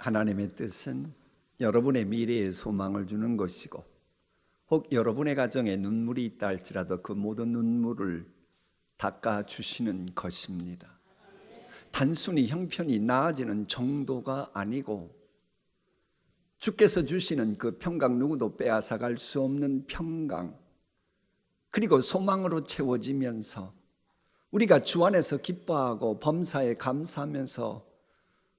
하나님의 뜻은 여러분의 미래에 소망을 주는 것이고, 혹 여러분의 가정에 눈물이 있다 할지라도 그 모든 눈물을 닦아주시는 것입니다. 단순히 형편이 나아지는 정도가 아니고, 주께서 주시는 그 평강, 누구도 빼앗아갈 수 없는 평강, 그리고 소망으로 채워지면서 우리가 주 안에서 기뻐하고 범사에 감사하면서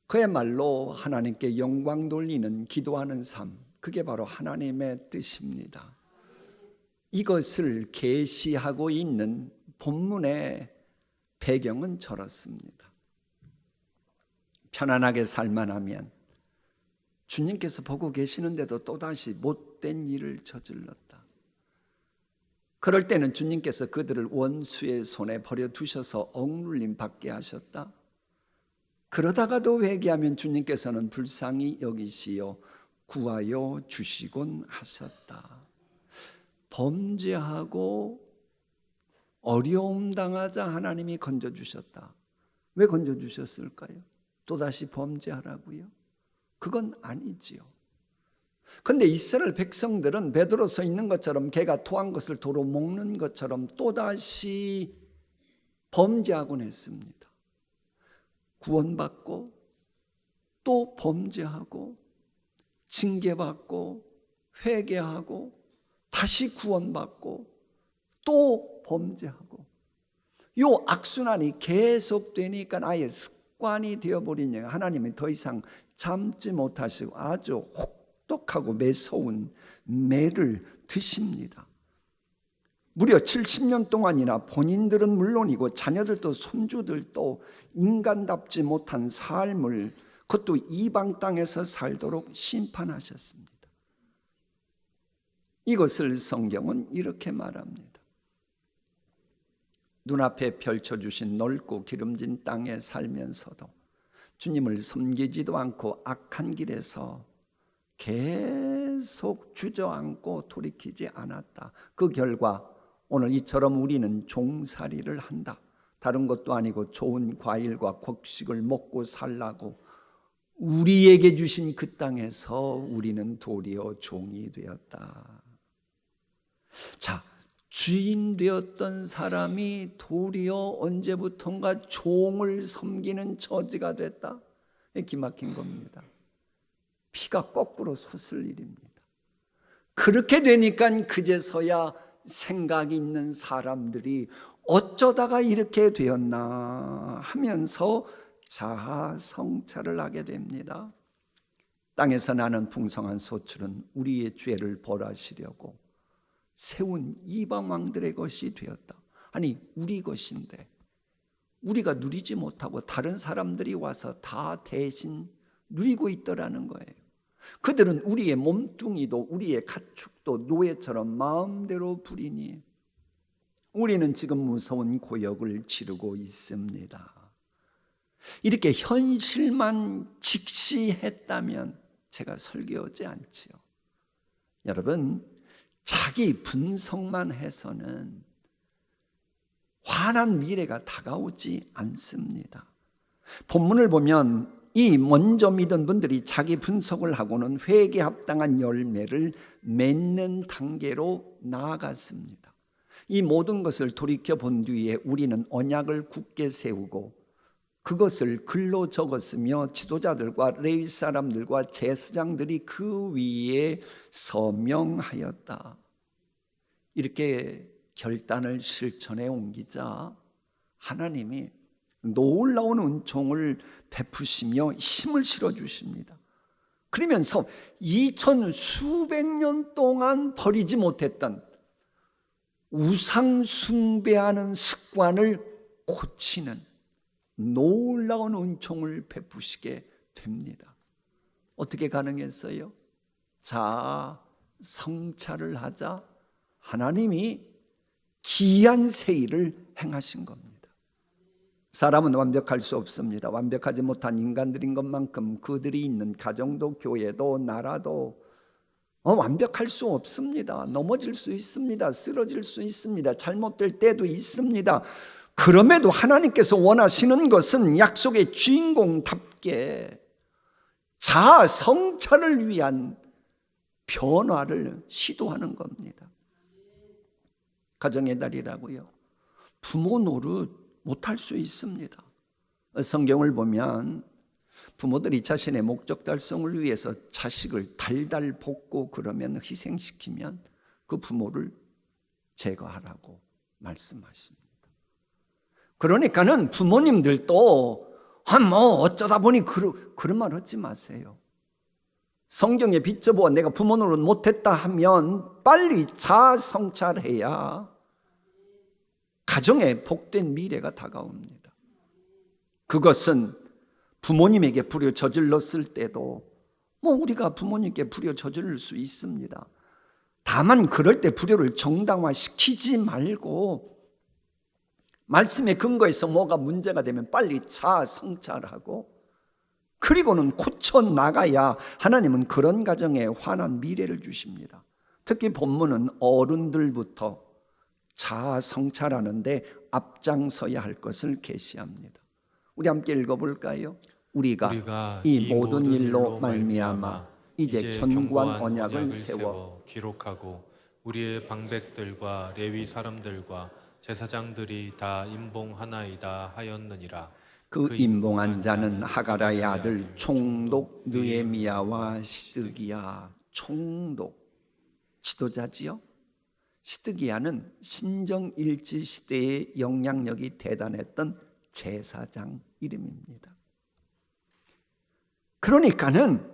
그야말로 하나님께 영광 돌리는 기도하는 삶, 그게 바로 하나님의 뜻입니다. 이것을 계시하고 있는 본문의 배경은 저렇습니다. 편안하게 살만 하면 주님께서 보고 계시는데도 또다시 못된 일을 저질렀다. 그럴 때는 주님께서 그들을 원수의 손에 버려두셔서 억눌림 받게 하셨다. 그러다가도 회개하면 주님께서는 불쌍히 여기시어 구하여 주시곤 하셨다. 범죄하고 어려움 당하자 하나님이 건져주셨다. 왜 건져주셨을까요? 또다시 범죄하라고요? 그건 아니지요. 그런데 이스라엘 백성들은 베드로 서 있는 것처럼 개가 토한 것을 도로 먹는 것처럼 또다시 범죄하곤 했습니다. 구원받고 또 범죄하고 징계받고 회개하고 다시 구원받고 또 범죄하고, 요 악순환이 계속되니까 아예 습관이 되어버린 거예요. 하나님이 더 이상 참지 못하시고 아주 혹독하고 매서운 매를 드십니다. 무려 70년 동안이나 본인들은 물론이고 자녀들도 손주들도 인간답지 못한 삶을, 그것도 이방 땅에서 살도록 심판하셨습니다. 이것을 성경은 이렇게 말합니다. 눈앞에 펼쳐주신 넓고 기름진 땅에 살면서도 주님을 섬기지도 않고 악한 길에서 계속 주저앉고 돌이키지 않았다. 그 결과 오늘 이처럼 우리는 종살이를 한다. 다른 것도 아니고 좋은 과일과 곡식을 먹고 살라고 우리에게 주신 그 땅에서 우리는 도리어 종이 되었다. 자, 주인 되었던 사람이 도리어 언제부턴가 종을 섬기는 처지가 됐다. 기막힌 겁니다. 피가 거꾸로 솟을 일입니다. 그렇게 되니까 그제서야 생각이 있는 사람들이 어쩌다가 이렇게 되었나 하면서 자아 성찰을 하게 됩니다. 땅에서 나는 풍성한 소출은 우리의 죄를 벌하시려고 세운 이방 왕들의 것이 되었다. 아니, 우리 것인데 우리가 누리지 못하고 다른 사람들이 와서 다 대신 누리고 있더라는 거예요. 그들은 우리의 몸뚱이도 우리의 가축도 노예처럼 마음대로 부리니 우리는 지금 무서운 고역을 치르고 있습니다. 이렇게 현실만 직시했다면 제가 설교하지 않지요. 여러분, 자기 분석만 해서는 환한 미래가 다가오지 않습니다. 본문을 보면 이 먼저 믿은 분들이 자기 분석을 하고는 회개에 합당한 열매를 맺는 단계로 나아갔습니다. 이 모든 것을 돌이켜 본 뒤에 우리는 언약을 굳게 세우고 그것을 글로 적었으며 지도자들과 레위 사람들과 제사장들이 그 위에 서명하였다. 이렇게 결단을 실천해 옮기자 하나님이 놀라운 은총을 베푸시며 힘을 실어주십니다. 그러면서 2000 수백 년 동안 버리지 못했던 우상 숭배하는 습관을 고치는 놀라운 은총을 베푸시게 됩니다. 어떻게 가능했어요? 자, 성찰을 하자 하나님이 기이한 세일을 행하신 겁니다. 사람은 완벽할 수 없습니다. 완벽하지 못한 인간들인 것만큼 그들이 있는 가정도 교회도 나라도 완벽할 수 없습니다. 넘어질 수 있습니다. 쓰러질 수 있습니다. 잘못될 때도 있습니다. 그럼에도 하나님께서 원하시는 것은 약속의 주인공답게 자아 성찰을 위한 변화를 시도하는 겁니다. 가정의 달이라고요. 부모 노릇 못할 수 있습니다. 성경을 보면 부모들이 자신의 목적 달성을 위해서 자식을 달달 볶고 그러면 희생시키면 그 부모를 제거하라고 말씀하십니다. 그러니까는 부모님들도 어쩌다 보니 그런 말 하지 마세요. 성경에 비춰보아 내가 부모 노릇 못했다 하면 빨리 자아 성찰해야 가정에 복된 미래가 다가옵니다. 그것은 부모님에게 불효 저질렀을 때도 우리가 부모님께 불효 저지를 수 있습니다. 다만 그럴 때 불효를 정당화시키지 말고 말씀에 근거해서 뭐가 문제가 되면 빨리 자아 성찰하고 그리고는 고쳐나가야 하나님은 그런 가정에 환한 미래를 주십니다. 특히 본문은 어른들부터 자아 성찰하는데 앞장서야 할 것을 계시합니다. 우리 함께 읽어볼까요? 우리가 이 모든 일로 말미암아 이제 견고한 언약을 세워 기록하고 우리의 방백들과 레위 사람들과 제사장들이 다 임봉하나이다 하였느니라. 그 임봉한 자는 하가라의 아들 총독 느헤미야와 시드기야. 총독 지도자지요. 시드기야는 신정일치 시대의 영향력이 대단했던 제사장 이름입니다. 그러니까는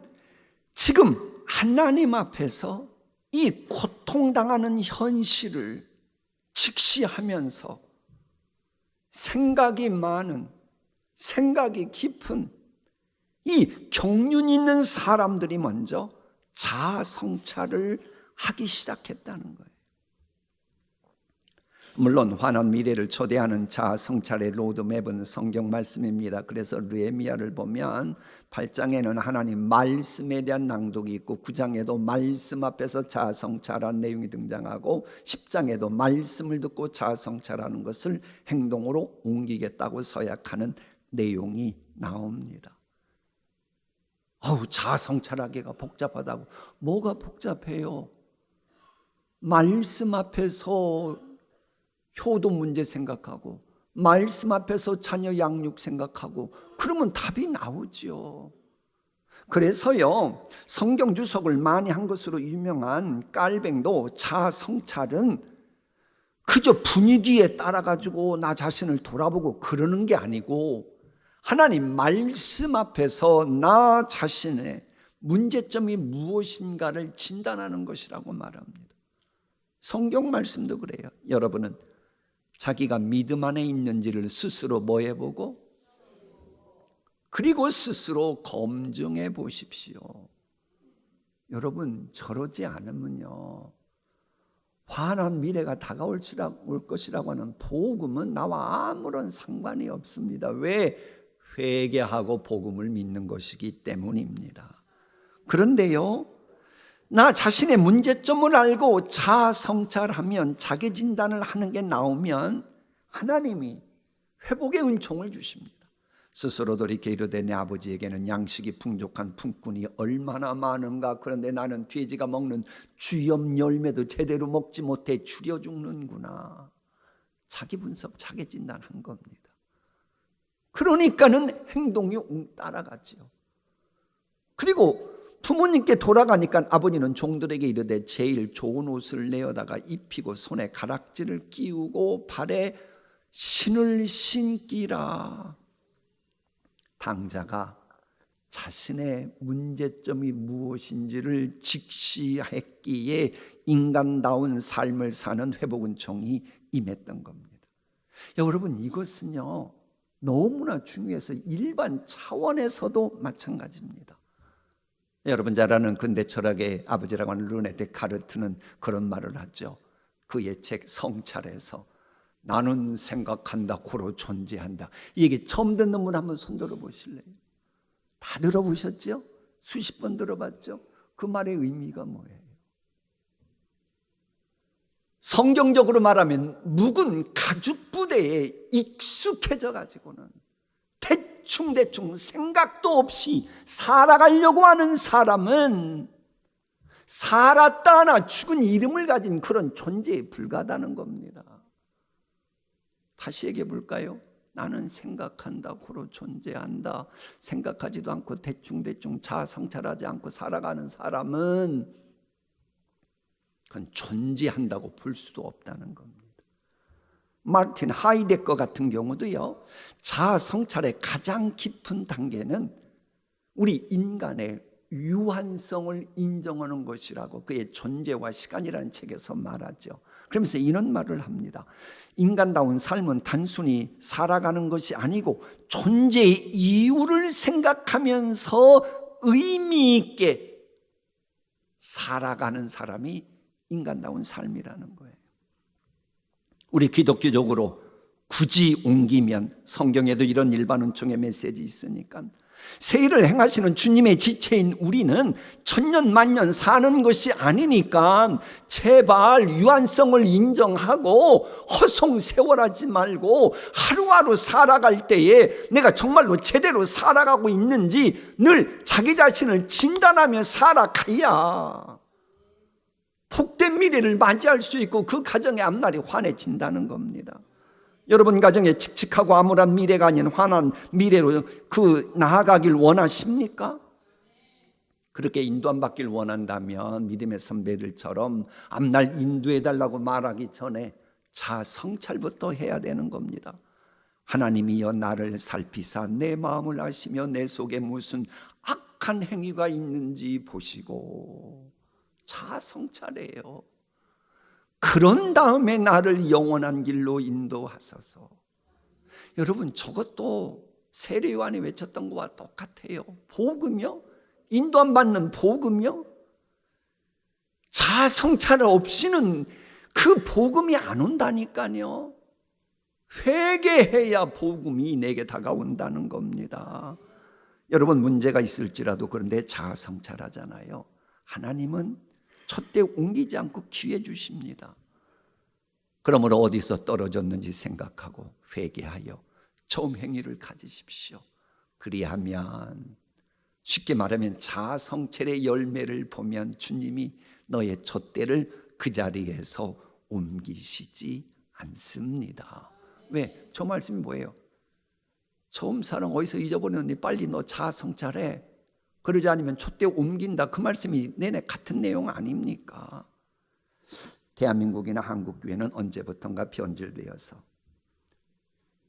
지금 하나님 앞에서 이 고통당하는 현실을 직시하면서 생각이 많은, 생각이 깊은 이 경륜 있는 사람들이 먼저 자아 성찰을 하기 시작했다는 거예요. 물론 환한 미래를 초대하는 자아 성찰의 로드맵은 성경 말씀입니다. 그래서 느헤미야를 보면 8장에는 하나님 말씀에 대한 낭독이 있고 9장에도 말씀 앞에서 자아 성찰한 내용이 등장하고 10장에도 말씀을 듣고 자아 성찰하는 것을 행동으로 옮기겠다고 서약하는 내용이 나옵니다. 자아 성찰하기가 복잡하다고. 뭐가 복잡해요? 말씀 앞에서 효도 문제 생각하고 말씀 앞에서 자녀 양육 생각하고 그러면 답이 나오죠. 그래서요, 성경 주석을 많이 한 것으로 유명한 깔뱅도 자아 성찰은 그저 분위기에 따라가지고 나 자신을 돌아보고 그러는 게 아니고 하나님 말씀 앞에서 나 자신의 문제점이 무엇인가를 진단하는 것이라고 말합니다. 성경 말씀도 그래요. 여러분은 자기가 믿음 안에 있는지를 스스로 뭐 해보고 그리고 스스로 검증해 보십시오. 여러분 저러지 않으면요 환한 미래가 다가올 것이라고 하는 복음은 나와 아무런 상관이 없습니다. 왜? 회개하고 복음을 믿는 것이기 때문입니다. 그런데요, 나 자신의 문제점을 알고 자아 성찰하면 자기 진단을 하는 게 나오면 하나님이 회복의 은총을 주십니다. 스스로 돌이켜 이르되 내 아버지에게는 양식이 풍족한 품꾼이 얼마나 많은가. 그런데 나는 돼지가 먹는 주염 열매도 제대로 먹지 못해 추려 죽는구나. 자기 분석, 자기 진단한 겁니다. 그러니까는 행동이 따라가지요. 그리고 부모님께 돌아가니까 아버지는 종들에게 이르되 제일 좋은 옷을 내어다가 입히고 손에 가락지를 끼우고 발에 신을 신기라. 당자가 자신의 문제점이 무엇인지를 직시했기에 인간다운 삶을 사는 회복은총이 임했던 겁니다. 여러분 이것은요 너무나 중요해서 일반 차원에서도 마찬가지입니다. 여러분 잘 아는 근대 철학의 아버지라고 하는 르네 데카르트는 그런 말을 하죠. 그의 책 성찰에서 나는 생각한다, 고로 존재한다. 이 얘기 처음 듣는 분 한번 손 들어 보실래요? 다 들어보셨죠? 수십 번 들어봤죠? 그 말의 의미가 뭐예요? 성경적으로 말하면 묵은 가죽 부대에 익숙해져 가지고는 대충 생각도 없이 살아가려고 하는 사람은 살았다 하나 죽은 이름을 가진 그런 존재에 불과하다는 겁니다. 다시 얘기해 볼까요? 나는 생각한다, 고로 존재한다, 생각하지도 않고 대충 자아 성찰하지 않고 살아가는 사람은 그건 존재한다고 볼 수도 없다는 겁니다. 마르틴 하이데거 같은 경우도요, 자아 성찰의 가장 깊은 단계는 우리 인간의 유한성을 인정하는 것이라고 그의 존재와 시간이라는 책에서 말하죠. 그러면서 이런 말을 합니다. 인간다운 삶은 단순히 살아가는 것이 아니고 존재의 이유를 생각하면서 의미 있게 살아가는 사람이 인간다운 삶이라는 거예요. 우리 기독교적으로 굳이 옮기면 성경에도 이런 일반은총의 메시지 있으니까 새 일을 행하시는 주님의 지체인 우리는 천년 만년 사는 것이 아니니까 제발 유한성을 인정하고 허송세월하지 말고 하루하루 살아갈 때에 내가 정말로 제대로 살아가고 있는지 늘 자기 자신을 진단하며 살아가야 복된 미래를 맞이할 수 있고 그 가정의 앞날이 환해진다는 겁니다. 여러분 가정에 칙칙하고 암울한 미래가 아닌 환한 미래로 나아가길 원하십니까? 그렇게 인도 안 받길 원한다면 믿음의 선배들처럼 앞날 인도해달라고 말하기 전에 자아 성찰부터 해야 되는 겁니다. 하나님이여 나를 살피사 내 마음을 아시며 내 속에 무슨 악한 행위가 있는지 보시고 자아 성찰해요. 그런 다음에 나를 영원한 길로 인도하소서. 여러분 저것도 세례요한이 외쳤던 것과 똑같아요. 복음이요? 인도 안 받는 복음이요? 자아 성찰 없이는 그 복음이 안 온다니까요. 회개해야 복음이 내게 다가온다는 겁니다. 여러분 문제가 있을지라도 그런데 자아 성찰하잖아요. 하나님은 촛대 옮기지 않고 기회 주십니다. 그러므로 어디서 떨어졌는지 생각하고 회개하여 처음 행위를 가지십시오. 그리하면 쉽게 말하면 자아 성찰의 열매를 보면 주님이 너의 촛대를 그 자리에서 옮기시지 않습니다. 왜? 저 말씀이 뭐예요? 처음 사랑 어디서 잊어버렸니? 빨리 너 자아 성찰해. 그러지 않으면 촛대 옮긴다. 그 말씀이 내내 같은 내용 아닙니까? 대한민국이나 한국교회는 언제부턴가 변질되어서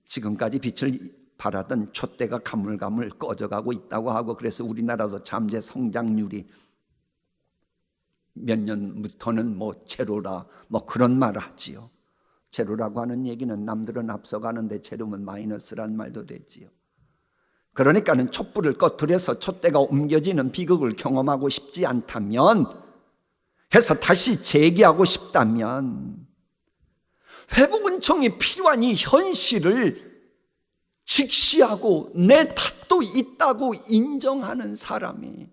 지금까지 빛을 발하던 촛대가 가물가물 꺼져가고 있다고 하고, 그래서 우리나라도 잠재 성장률이 몇 년부터는 제로라 그런 말을 하지요. 제로라고 하는 얘기는 남들은 앞서가는데 제로면 마이너스란 말도 되지요. 그러니까는 촛불을 꺼뜨려서 촛대가 옮겨지는 비극을 경험하고 싶지 않다면, 해서 다시 재기하고 싶다면 회복은총이 필요한 이 현실을 직시하고 내 탓도 있다고 인정하는 사람이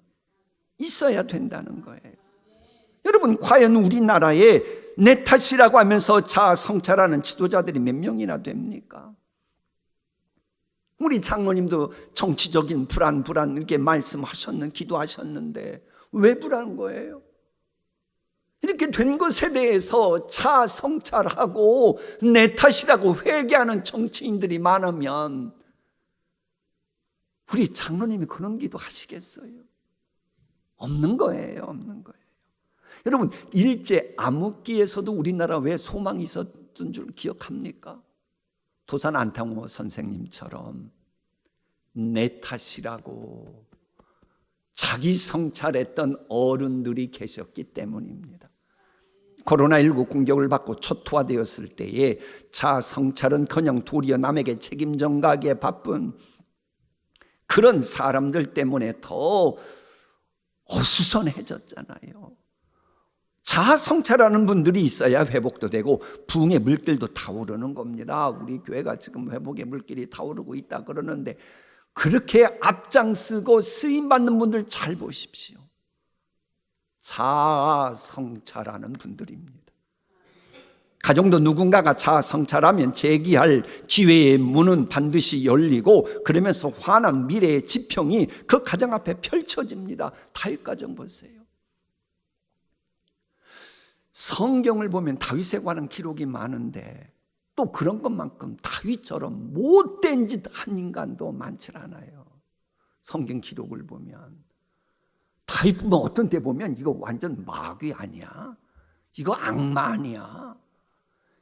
있어야 된다는 거예요. 여러분 과연 우리나라에 내 탓이라고 하면서 자아 성찰하는 지도자들이 몇 명이나 됩니까? 우리 장로님도 정치적인 불안 이렇게 기도하셨는데 왜 불안한 거예요? 이렇게 된 것에 대해서 자아 성찰하고 내 탓이라고 회개하는 정치인들이 많으면 우리 장로님이 그런 기도 하시겠어요? 없는 거예요. 여러분 일제 암흑기에서도 우리나라 왜 소망이 있었던 줄 기억합니까? 도산 안탕호 선생님처럼 내 탓이라고 자기 성찰했던 어른들이 계셨기 때문입니다. 코로나19 공격을 받고 초토화되었을 때에 자아 성찰은커녕 도리어 남에게 책임 전가하기에 바쁜 그런 사람들 때문에 더 어수선해졌잖아요. 자아 성찰하는 분들이 있어야 회복도 되고 부흥의 물길도 타오르는 겁니다. 우리 교회가 지금 회복의 물길이 타오르고 있다 그러는데 그렇게 앞장서고 쓰임받는 분들 잘 보십시오. 자아 성찰하는 분들입니다. 가정도 누군가가 자아 성찰하면 재기할 기회의 문은 반드시 열리고, 그러면서 환한 미래의 지평이 그 가정 앞에 펼쳐집니다. 다윗 가정 보세요. 성경을 보면 다윗에 관한 기록이 많은데 또 그런 것만큼 다윗처럼 못된 짓 한 인간도 많지 않아요. 성경 기록을 보면 다윗 보면 어떤 때 보면 이거 완전 마귀 아니야? 이거 악마 아니야?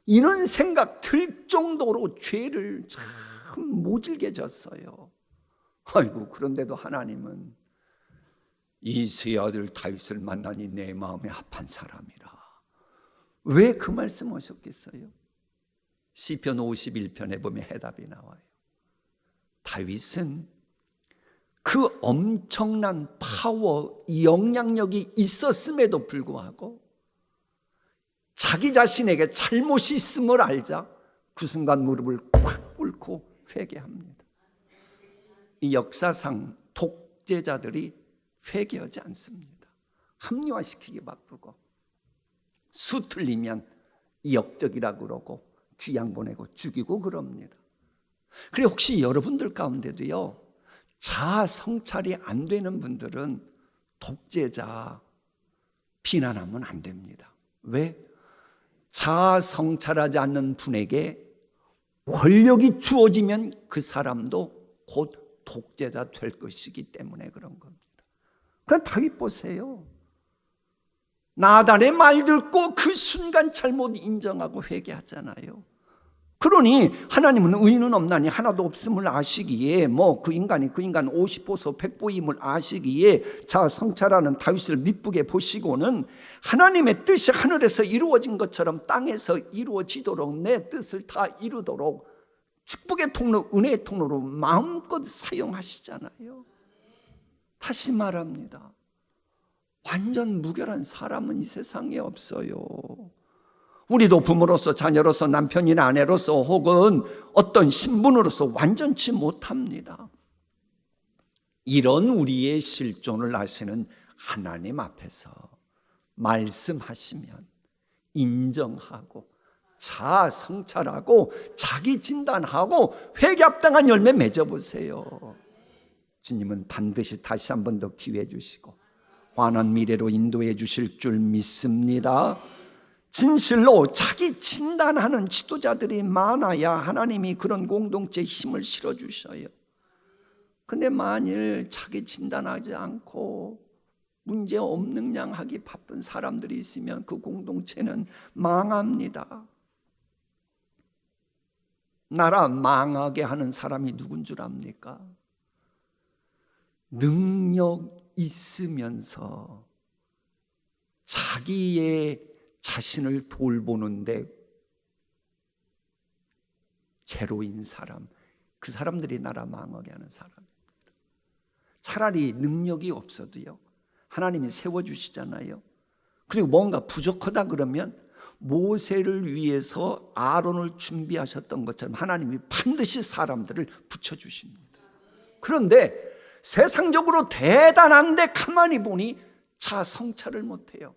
이런 생각 들 정도로 죄를 참 모질게 졌어요. 아이고, 그런데도 하나님은 이새의 아들 다윗을 만나니 내 마음에 합한 사람이라. 왜 그 말씀 하셨겠어요? 시편 51편에 보면 해답이 나와요. 다윗은 그 엄청난 파워, 영향력이 있었음에도 불구하고 자기 자신에게 잘못이 있음을 알자 그 순간 무릎을 꽉 꿇고 회개합니다. 이 역사상 독재자들이 회개하지 않습니다. 합리화시키기 바쁘고, 수 틀리면 역적이라고 그러고 귀양 보내고 죽이고 그럽니다. 그래, 혹시 여러분들 가운데도요, 자아 성찰이 안 되는 분들은 독재자 비난하면 안 됩니다. 왜? 자아 성찰하지 않는 분에게 권력이 주어지면 그 사람도 곧 독재자 될 것이기 때문에 그런 겁니다. 그럼 다윗 보세요. 나단의 말 듣고 그 순간 잘못 인정하고 회개하잖아요. 그러니 하나님은 의인은 없나니 하나도 없음을 아시기에, 그 인간 50보소 100보임을 아시기에 자아 성찰하는 다윗을 미쁘게 보시고는 하나님의 뜻이 하늘에서 이루어진 것처럼 땅에서 이루어지도록 내 뜻을 다 이루도록 축복의 통로, 은혜의 통로로 마음껏 사용하시잖아요. 다시 말합니다. 완전 무결한 사람은 이 세상에 없어요. 우리도 부모로서, 자녀로서, 남편이나 아내로서 혹은 어떤 신분으로서 완전치 못합니다. 이런 우리의 실존을 아시는 하나님 앞에서 말씀하시면 인정하고 자아 성찰하고 자기 진단하고 회개합당한 열매 맺어보세요. 주님은 반드시 다시 한 번 더 기회 주시고 환한 미래로 인도해 주실 줄 믿습니다. 진실로 자기 진단하는 지도자들이 많아야 하나님이 그런 공동체에 힘을 실어주셔요. 근데 만일 자기 진단하지 않고 문제 없는 양 하기 바쁜 사람들이 있으면 그 공동체는 망합니다. 나라 망하게 하는 사람이 누군 줄 압니까? 능력 있으면서 자기의 자신을 돌보는데 제로인 사람, 그 사람들이 나라 망하게 하는 사람입니다. 차라리 능력이 없어도요, 하나님이 세워주시잖아요. 그리고 뭔가 부족하다 그러면 모세를 위해서 아론을 준비하셨던 것처럼 하나님이 반드시 사람들을 붙여주십니다. 그런데 세상적으로 대단한데 가만히 보니 자아 성찰을 못해요.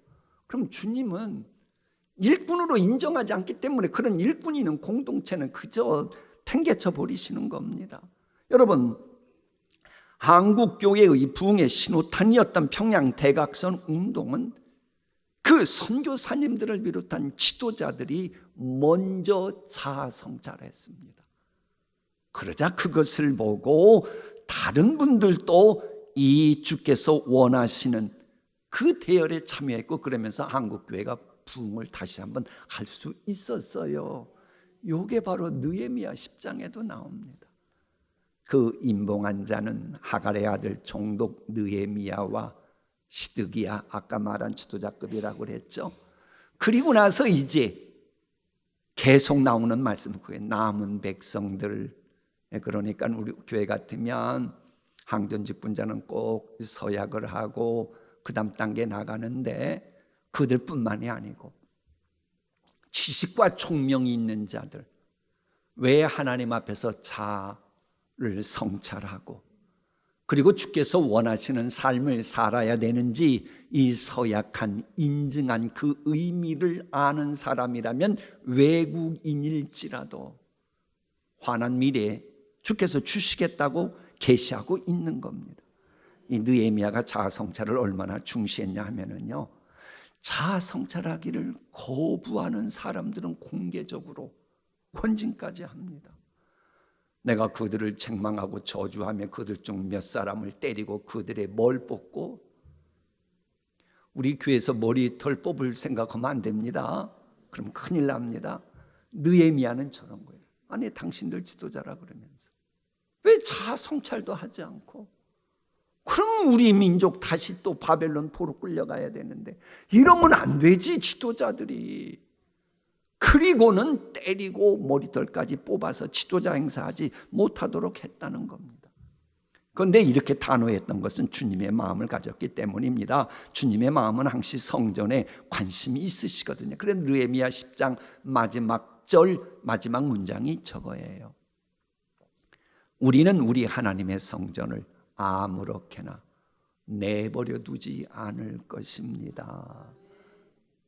그럼 주님은 일꾼으로 인정하지 않기 때문에 그런 일꾼이 있는 공동체는 그저 팽개쳐 버리시는 겁니다. 여러분, 한국교회의 부흥의 신호탄이었던 평양대각선 운동은 그 선교사님들을 비롯한 지도자들이 먼저 자아 성찰했습니다. 그러자 그것을 보고 다른 분들도 이 주께서 원하시는 그 대열에 참여했고, 그러면서 한국교회가 부흥을 다시 한번 할 수 있었어요. 이게 바로 느헤미야 10장에도 나옵니다. 그 임봉한 자는 하갈의 아들 총독 느헤미야와 시드기야, 아까 말한 지도자급이라고 그랬죠. 그리고 나서 이제 계속 나오는 말씀, 그게 남은 백성들. 그러니까 우리 교회 같으면 항전직분자는 꼭 서약을 하고 그 다음 단계 나가는데, 그들뿐만이 아니고 지식과 총명이 있는 자들, 왜 하나님 앞에서 자아를 성찰하고 그리고 주께서 원하시는 삶을 살아야 되는지 이 서약한 인증한 그 의미를 아는 사람이라면 외국인일지라도 환한 미래에 주께서 주시겠다고 계시하고 있는 겁니다. 이 느헤미야가 자아성찰을 얼마나 중시했냐 하면은요, 자아성찰하기를 거부하는 사람들은 공개적으로 권징까지 합니다. 내가 그들을 책망하고 저주하며 그들 중 몇 사람을 때리고 그들의 뭘 뽑고, 우리 교회에서 머리털 뽑을 생각하면 안 됩니다. 그럼 큰일 납니다. 느헤미야는 저런 거예요. 아니, 당신들 지도자라 그러면서 왜 자아성찰도 하지 않고, 그럼 우리 민족 다시 또 바벨론 포로 끌려가야 되는데 이러면 안 되지 지도자들이. 그리고는 때리고 머리털까지 뽑아서 지도자 행사하지 못하도록 했다는 겁니다. 그런데 이렇게 단호했던 것은 주님의 마음을 가졌기 때문입니다. 주님의 마음은 항시 성전에 관심이 있으시거든요. 그래서 느헤미야 10장 마지막 절 마지막 문장이 저거예요. 우리는 우리 하나님의 성전을 아무렇게나 내버려 두지 않을 것입니다.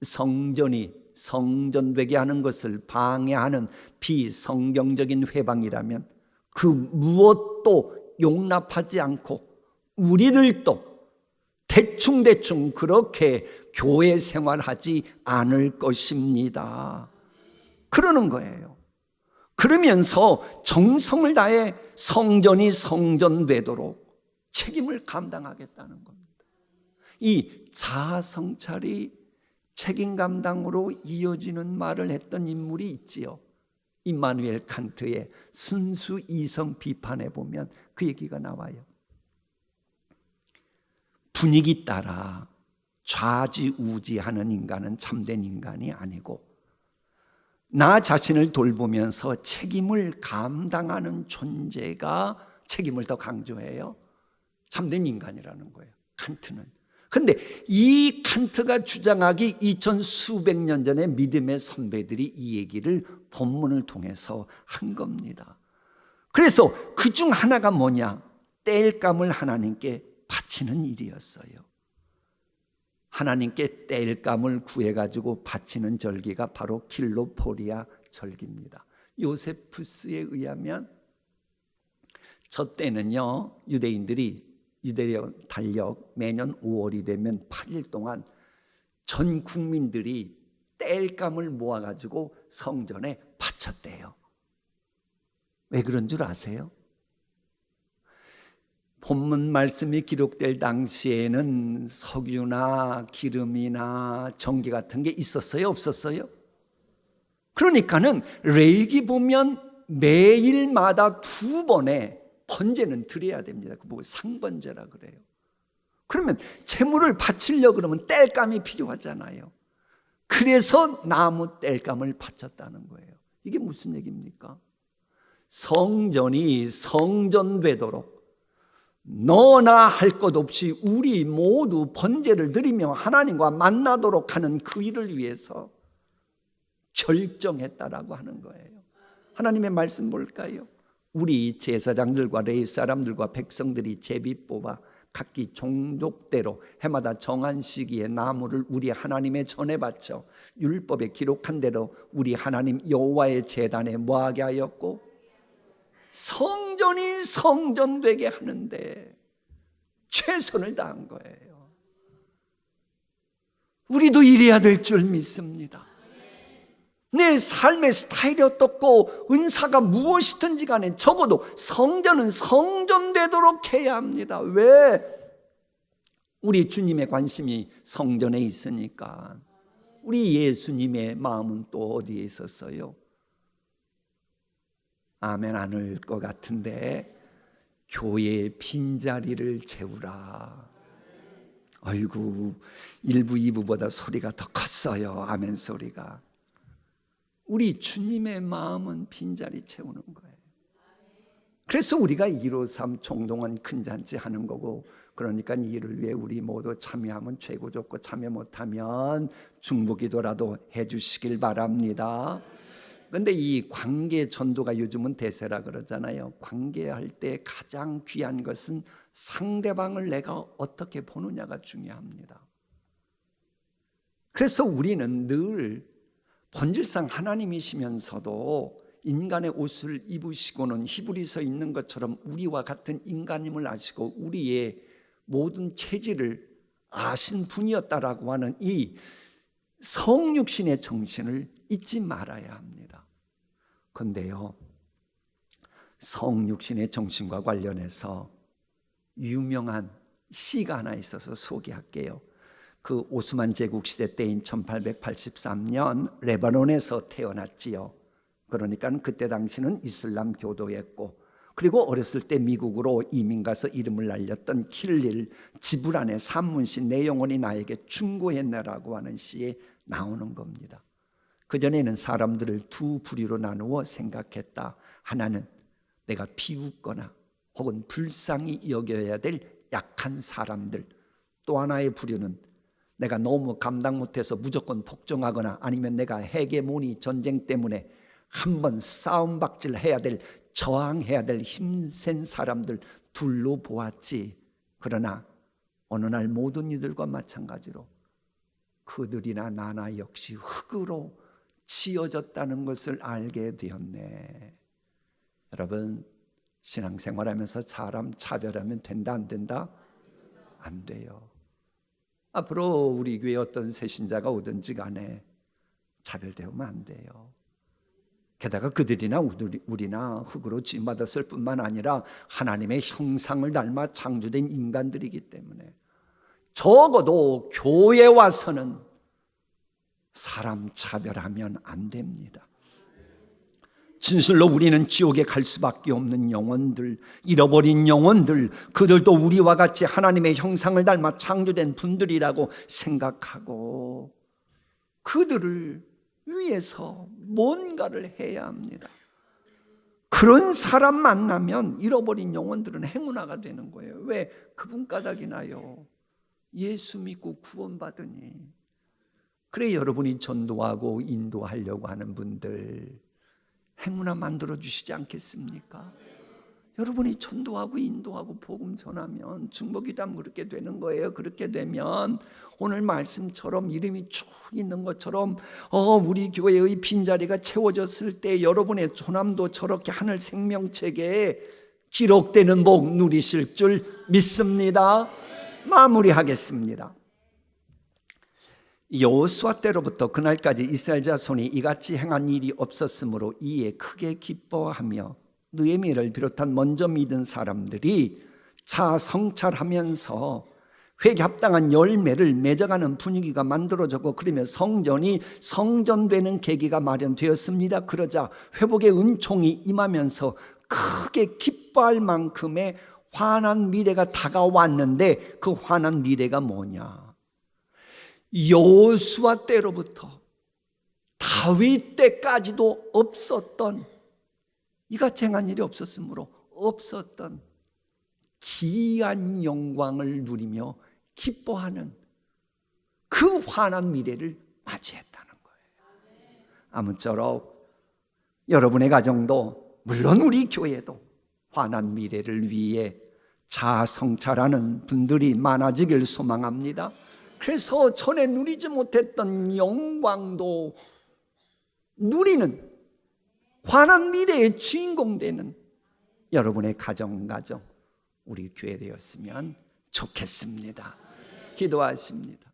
성전이 성전되게 하는 것을 방해하는 비성경적인 회방이라면 그 무엇도 용납하지 않고 우리들도 대충대충 그렇게 교회 생활하지 않을 것입니다. 그러는 거예요. 그러면서 정성을 다해 성전이 성전되도록 책임을 감당하겠다는 겁니다. 이 자아성찰이 책임 감당으로 이어지는 말을 했던 인물이 있지요. 임마누엘 칸트의 순수 이성 비판에 보면 그 얘기가 나와요. 분위기 따라 좌지우지하는 인간은 참된 인간이 아니고 나 자신을 돌보면서 책임을 감당하는 존재가 책임을 더 강조해요. 참된 인간이라는 거예요, 칸트는. 그런데 이 칸트가 주장하기 2000 수백 년 전에 믿음의 선배들이 이 얘기를 본문을 통해서 한 겁니다. 그래서 그 중 하나가 뭐냐? 땔감을 하나님께 바치는 일이었어요. 하나님께 땔감을 구해가지고 바치는 절기가 바로 길로포리아 절기입니다. 요세푸스에 의하면 저 때는요, 유대인들이 유대력 달력 매년 5월이 되면 8일 동안 전 국민들이 땔감을 모아가지고 성전에 바쳤대요. 왜 그런 줄 아세요? 본문 말씀이 기록될 당시에는 석유나 기름이나 전기 같은 게 있었어요? 없었어요? 그러니까는 레위기 보면 매일마다 2번의 번제는 드려야 됩니다. 그거 상번제라 그래요. 그러면 제물을 바치려고 그러면 땔감이 필요하잖아요. 그래서 나무 땔감을 바쳤다는 거예요. 이게 무슨 얘기입니까? 성전이 성전되도록 너나 할 것 없이 우리 모두 번제를 드리며 하나님과 만나도록 하는 그 일을 위해서 결정했다라고 하는 거예요. 하나님의 말씀 뭘까요? 우리 제사장들과 레위 사람들과 백성들이 제비 뽑아 각기 종족대로 해마다 정한 시기에 나무를 우리 하나님의 전에 바쳐 율법에 기록한 대로 우리 하나님 여호와의 제단에 모하게 하였고 성전이 성전되게 하는데 최선을 다한 거예요. 우리도 이래야 될 줄 믿습니다. 내 삶의 스타일이 어떻고 은사가 무엇이든지 간에 적어도 성전은 성전되도록 해야 합니다. 왜? 우리 주님의 관심이 성전에 있으니까. 우리 예수님의 마음은 또 어디에 있었어요? 아멘 않을 것 같은데 교회의 빈자리를 채우라. 아이고 1부 2부보다 소리가 더 컸어요. 아멘 소리가. 우리 주님의 마음은 빈자리 채우는 거예요. 그래서 우리가 153 총동원 큰 잔치 하는 거고, 그러니까 이 일을 위해 우리 모두 참여하면 최고 좋고 참여 못하면 중보기도라도 해주시길 바랍니다. 그런데 이 관계 전도가 요즘은 대세라 그러잖아요. 관계할 때 가장 귀한 것은 상대방을 내가 어떻게 보느냐가 중요합니다. 그래서 우리는 늘 본질상 하나님이시면서도 인간의 옷을 입으시고는 히브리서에 있는 것처럼 우리와 같은 인간임을 아시고 우리의 모든 체질을 아신 분이었다라고 하는 이 성육신의 정신을 잊지 말아야 합니다. 그런데요, 성육신의 정신과 관련해서 유명한 시가 하나 있어서 소개할게요. 그 오스만 제국 시대 때인 1883년 레바논에서 태어났지요. 그러니까 그때 당시는 이슬람 교도였고, 그리고 어렸을 때 미국으로 이민 가서 이름을 날렸던 킬릴 지브란의 산문시 내 영혼이 나에게 충고했네라고 하는 시에 나오는 겁니다. 그전에는 사람들을 두 부류로 나누어 생각했다. 하나는 내가 비웃거나 혹은 불쌍히 여겨야 될 약한 사람들, 또 하나의 부류는 내가 너무 감당 못해서 무조건 복종하거나 아니면 내가 헤게모니 전쟁 때문에 한번 싸움박질 해야 될, 저항해야 될 힘센 사람들 둘로 보았지. 그러나 어느 날 모든 이들과 마찬가지로 그들이나 나나 역시 흙으로 지어졌다는 것을 알게 되었네. 여러분, 신앙생활하면서 사람 차별하면 된다 안 된다? 안 돼요. 앞으로 우리 교회에 어떤 새신자가 오든지 간에 차별되면 안 돼요. 게다가 그들이나 우리나 흙으로 지음받았을 뿐만 아니라 하나님의 형상을 닮아 창조된 인간들이기 때문에 적어도 교회에 와서는 사람 차별하면 안 됩니다. 진실로 우리는 지옥에 갈 수밖에 없는 영혼들, 잃어버린 영혼들, 그들도 우리와 같이 하나님의 형상을 닮아 창조된 분들이라고 생각하고 그들을 위해서 뭔가를 해야 합니다. 그런 사람 만나면 잃어버린 영혼들은 행운아가 되는 거예요. 왜? 그분 까닭이 나요. 예수 믿고 구원받으니. 그래, 여러분이 전도하고 인도하려고 하는 분들 행운아 만들어 주시지 않겠습니까? 여러분이 전도하고 인도하고 복음 전하면 중보기도하면 그렇게 되는 거예요. 그렇게 되면 오늘 말씀처럼 이름이 쭉 있는 것처럼 우리 교회의 빈자리가 채워졌을 때 여러분의 조남도 저렇게 하늘 생명책에 기록되는 복 누리실 줄 믿습니다. 마무리하겠습니다. 여호수아 때로부터 그날까지 이스라엘 자손이 이같이 행한 일이 없었으므로 이에 크게 기뻐하며 느헤미야를 비롯한 먼저 믿은 사람들이 자성찰하면서 회개 합당한 열매를 맺어가는 분위기가 만들어졌고, 그러면 성전이 성전되는 계기가 마련되었습니다. 그러자 회복의 은총이 임하면서 크게 기뻐할 만큼의 환한 미래가 다가왔는데 그 환한 미래가 뭐냐? 여호수아 때로부터 다윗 때까지도 없었던, 이같이 행한 일이 없었으므로 없었던 기이한 영광을 누리며 기뻐하는 그 환한 미래를 맞이했다는 거예요. 아무쪼록 여러분의 가정도, 물론 우리 교회도 환한 미래를 위해 자성찰하는 분들이 많아지길 소망합니다. 그래서 전에 누리지 못했던 영광도 누리는 환한 미래의 주인공 되는 여러분의 가정 우리 교회 되었으면 좋겠습니다. 기도하십니다.